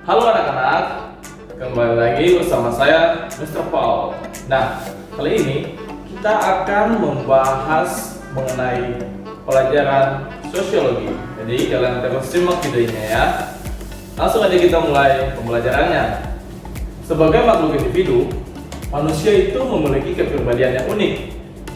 Halo anak-anak, kembali lagi bersama saya Mr. Paul. Nah, kali ini kita akan membahas mengenai pelajaran sosiologi. Jadi kalian terus simak videonya ya. Langsung aja kita mulai pembelajarannya. Sebagai makhluk individu, manusia itu memiliki kepribadian yang unik.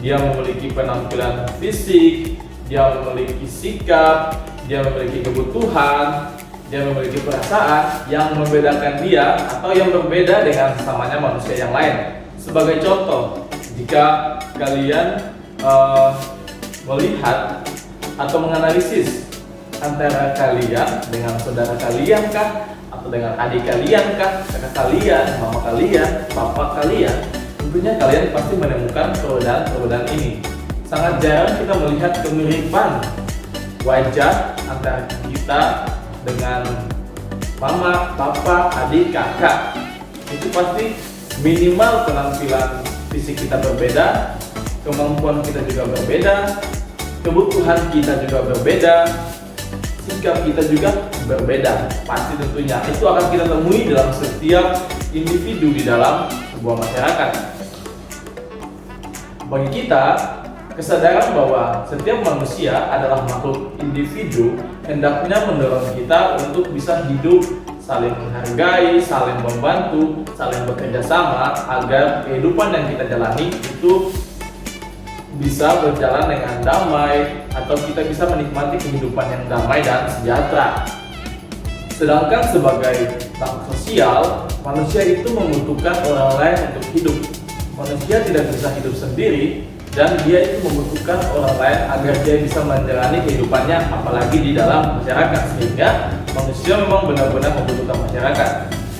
Dia memiliki penampilan fisik, dia memiliki sikap, dia memiliki kebutuhan, dia memiliki perasaan yang membedakan dia atau yang berbeda dengan sesamanya manusia yang lain. Sebagai contoh, jika kalian melihat atau menganalisis antara kalian dengan saudara kalian kah, atau dengan adik kalian kah, kakak kalian, mama kalian, papa kalian, tentunya kalian pasti menemukan perbedaan ini. Sangat jarang kita melihat kemiripan wajah antara kita dengan mama, papa, adik, kakak. Itu pasti minimal penampilan fisik kita berbeda, kemampuan kita juga berbeda, kebutuhan kita juga berbeda, sikap kita juga berbeda. Pasti tentunya itu akan kita temui dalam setiap individu di dalam sebuah masyarakat. Bagi kita, kesadaran bahwa setiap manusia adalah makhluk individu hendaknya mendorong kita untuk bisa hidup saling menghargai, saling membantu, saling bekerja sama agar kehidupan yang kita jalani itu bisa berjalan dengan damai atau kita bisa menikmati kehidupan yang damai dan sejahtera. Sedangkan sebagai makhluk sosial, manusia itu membutuhkan orang lain untuk hidup. Manusia tidak bisa hidup sendiri dan dia itu membutuhkan orang lain agar dia bisa menjalani kehidupannya, apalagi di dalam masyarakat, sehingga manusia memang benar-benar membutuhkan masyarakat.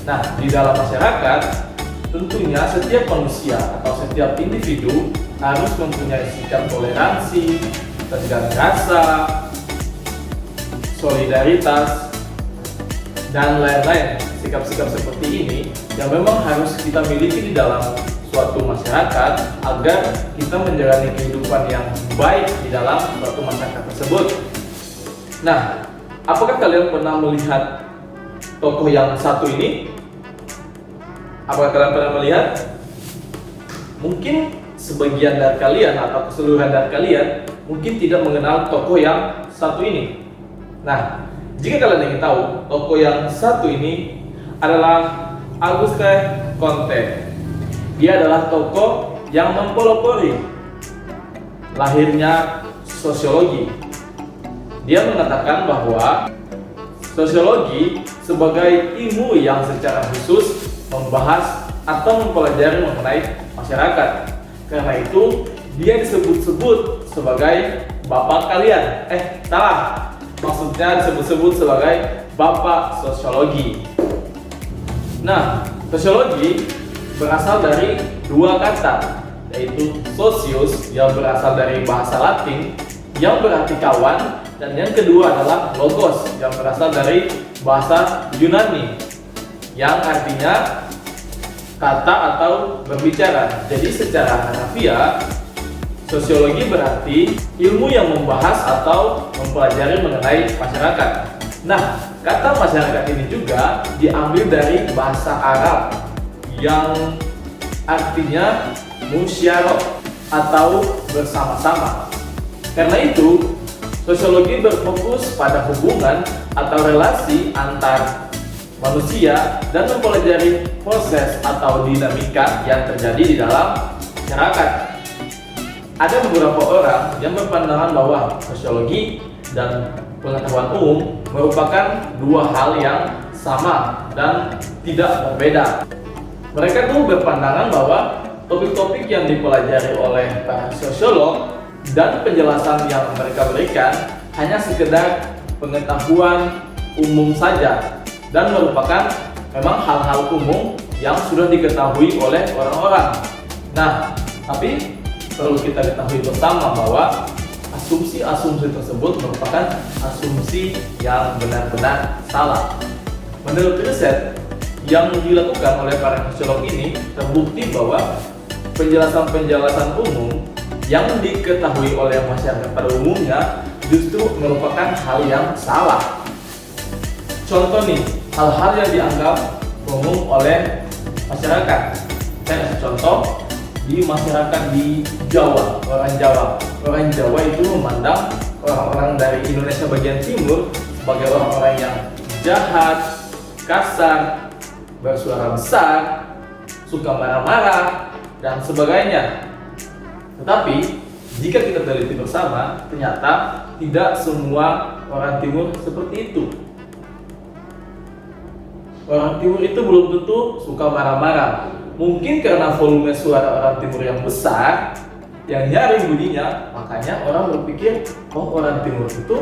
Nah, di dalam masyarakat tentunya setiap manusia atau setiap individu harus mempunyai sikap toleransi, ketegangan rasa, solidaritas, dan lain-lain. Sikap-sikap seperti ini yang memang harus kita miliki di dalam suatu masyarakat agar kita menjalani kehidupan yang baik di dalam suatu masyarakat tersebut. Nah, apakah kalian pernah melihat tokoh yang satu ini? Apakah kalian pernah melihat? Mungkin sebagian dari kalian atau keseluruhan dari kalian mungkin tidak mengenal tokoh yang satu ini. Nah, jika kalian ingin tahu, tokoh yang satu ini adalah Auguste Comte. Dia adalah tokoh yang mempelopori lahirnya sosiologi. Dia mengatakan bahwa sosiologi sebagai ilmu yang secara khusus membahas atau mempelajari mengenai masyarakat. Karena itu dia disebut-sebut sebagai bapak kalian. Salah. Maksudnya disebut-sebut sebagai bapak sosiologi. Nah, sosiologi berasal dari dua kata, yaitu socius yang berasal dari bahasa Latin yang berarti kawan, dan yang kedua adalah logos yang berasal dari bahasa Yunani yang artinya kata atau berbicara. Jadi secara harfiah, sosiologi berarti ilmu yang membahas atau mempelajari mengenai masyarakat. Nah, kata masyarakat ini juga diambil dari bahasa Arab yang artinya musyawarah atau bersama-sama. Karena itu, sosiologi berfokus pada hubungan atau relasi antar manusia dan mempelajari proses atau dinamika yang terjadi di dalam masyarakat. Ada beberapa orang yang berpandangan bahwa sosiologi dan pengetahuan umum merupakan dua hal yang sama dan tidak berbeda. Mereka tuh berpandangan bahwa topik-topik yang dipelajari oleh para sosiolog dan penjelasan yang mereka berikan hanya sekedar pengetahuan umum saja dan merupakan memang hal-hal umum yang sudah diketahui oleh orang-orang. Nah, tapi perlu kita ketahui bersama bahwa asumsi-asumsi tersebut merupakan asumsi yang benar-benar salah. Menurut riset yang dilakukan oleh para sosiolog ini, terbukti bahwa penjelasan-penjelasan umum yang diketahui oleh masyarakat pada umumnya justru merupakan hal yang salah. Contoh nih, hal-hal yang dianggap umum oleh masyarakat. Saya kasih contoh, di masyarakat di Jawa, orang Jawa itu memandang orang-orang dari Indonesia bagian timur sebagai orang-orang yang jahat, kasar, bersuara besar, suka marah-marah, dan sebagainya. Tetapi jika kita teliti bersama, ternyata tidak semua orang timur seperti itu. Orang timur itu belum tentu suka marah-marah. Mungkin karena volume suara orang timur yang besar, yang nyaring bunyinya, makanya orang berpikir, oh orang timur itu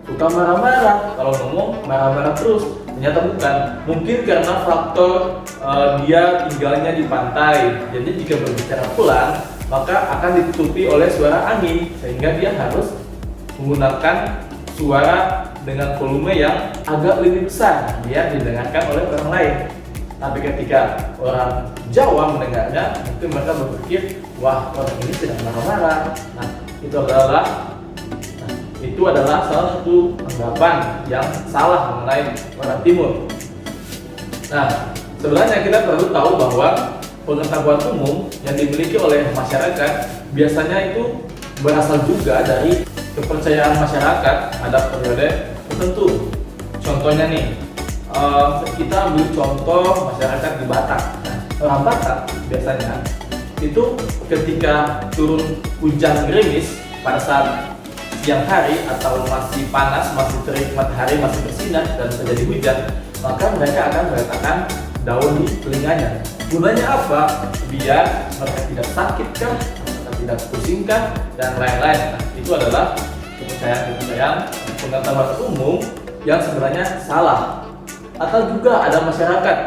suka marah-marah. Kalau ngomong marah-marah terus, ternyata bukan. Mungkin karena faktor dia tinggalnya di pantai, jadi jika berbicara pelan, maka akan ditutupi oleh suara angin, sehingga dia harus menggunakan suara dengan volume yang agak lebih besar biar didengarkan oleh orang lain. Tapi ketika orang Jawa mendengarnya, mungkin mereka berpikir, wah orang ini sedang marah-marah. Nah, itu adalah salah satu anggapan yang salah mengenai orang timur. Nah, sebenarnya kita perlu tahu bahwa pengetahuan umum yang dimiliki oleh masyarakat biasanya itu berasal juga dari kepercayaan masyarakat ada periode tertentu. Contohnya nih, kita ambil contoh masyarakat di Batak. Nah, orang Batak biasanya itu ketika turun hujan gerimis pada saat siang hari atau masih panas, masih terik matahari, masih bersinar dan terjadi hujan, maka mereka akan meletakkan daun di telinganya. Gunanya apa? Biar mereka tidak sakit kah, mereka tidak pusing kah, dan lain-lain. Nah, itu adalah kepercayaan pengetahuan umum yang sebenarnya salah. Atau juga ada masyarakat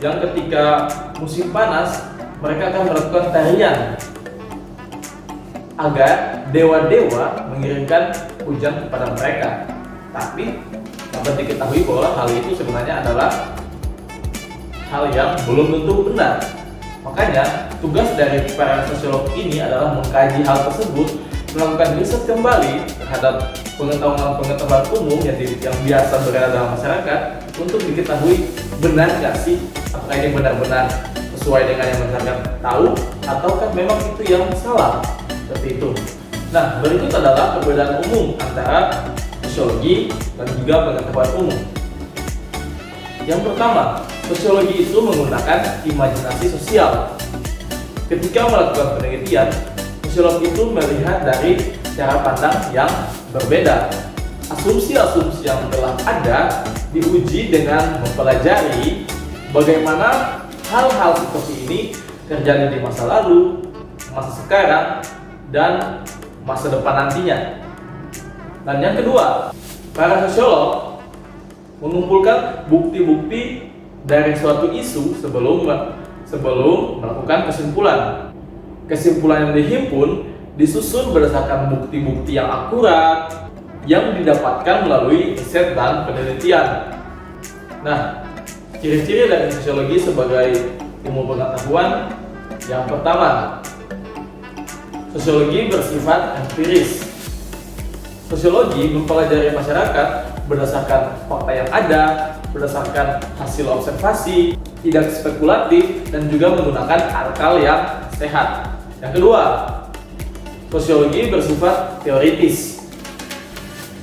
yang ketika musim panas mereka akan melakukan tarian agar dewa-dewa mengirimkan hujan kepada mereka. Tapi dapat diketahui bahwa hal itu sebenarnya adalah hal yang belum tentu benar. Makanya tugas dari para sosiolog ini adalah mengkaji hal tersebut, melakukan riset kembali terhadap pengetahuan umum yang biasa berada dalam masyarakat untuk diketahui benar nggak sih, apakah ini benar-benar sesuai dengan yang masyarakat tahu ataukah memang itu yang salah, seperti itu. Nah, berikut adalah perbedaan umum antara sosiologi dan juga pengetahuan umum. Yang pertama, sosiologi itu menggunakan imajinasi sosial. Ketika melakukan penelitian, sosiolog itu melihat dari cara pandang yang berbeda. Asumsi-asumsi yang telah ada diuji dengan mempelajari bagaimana hal-hal seperti ini terjadi di masa lalu, masa sekarang, dan masa depan nantinya. Dan yang kedua, para sosiolog mengumpulkan bukti-bukti dari suatu isu sebelum melakukan kesimpulan. Kesimpulan yang dihimpun disusun berdasarkan bukti-bukti yang akurat yang didapatkan melalui riset dan penelitian. Nah, ciri-ciri dari sosiologi sebagai ilmu pengetahuan yang pertama, sosiologi bersifat empiris. Sosiologi mempelajari masyarakat berdasarkan fakta yang ada, berdasarkan hasil observasi, tidak spekulatif, dan juga menggunakan akal yang sehat. Yang kedua, sosiologi bersifat teoritis.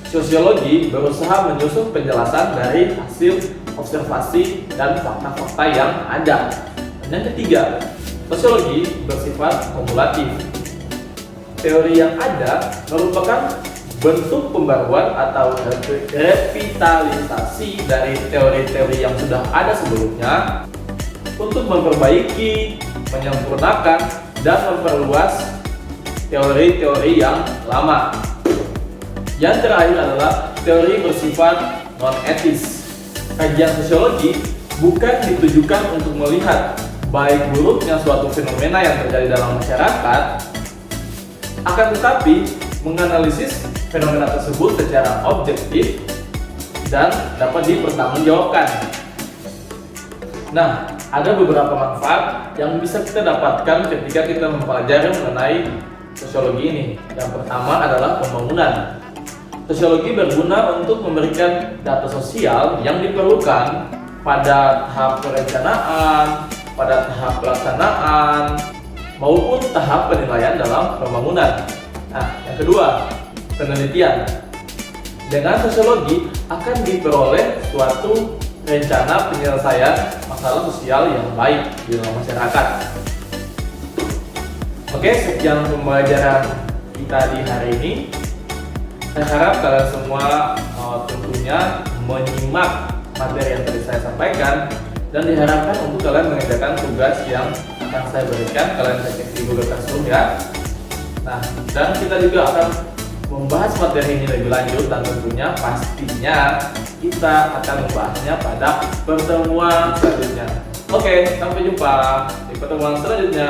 Sosiologi berusaha menyusun penjelasan dari hasil observasi dan fakta-fakta yang ada. Dan yang ketiga, sosiologi bersifat kumulatif. Teori yang ada merupakan bentuk pembaruan atau revitalisasi dari teori-teori yang sudah ada sebelumnya untuk memperbaiki, menyempurnakan, dan memperluas teori-teori yang lama. Yang terakhir adalah teori bersifat non-etis. Kajian sosiologi bukan ditujukan untuk melihat baik buruknya suatu fenomena yang terjadi dalam masyarakat, akan tetapi menganalisis fenomena tersebut secara objektif dan dapat dipertanggungjawabkan. Nah, ada beberapa manfaat yang bisa kita dapatkan ketika kita mempelajari mengenai sosiologi ini. Yang pertama adalah pembangunan. Sosiologi berguna untuk memberikan data sosial yang diperlukan pada tahap perencanaan, pada tahap pelaksanaan, maupun tahap penilaian dalam pembangunan. Nah, yang kedua, penelitian. Dengan sosiologi akan diperoleh suatu rencana penyelesaian masalah sosial yang baik di dalam masyarakat. Oke, sekian pembelajaran kita di hari ini. Saya harap kalian semua tentunya menyimak materi yang tadi saya sampaikan, dan diharapkan untuk kalian mengerjakan tugas yang akan saya berikan. Kalian cek di Google Classroom ya. Nah, dan kita juga akan membahas materi ini lebih lanjut, dan tentunya pastinya kita akan membahasnya pada pertemuan selanjutnya. Oke, sampai jumpa di pertemuan selanjutnya.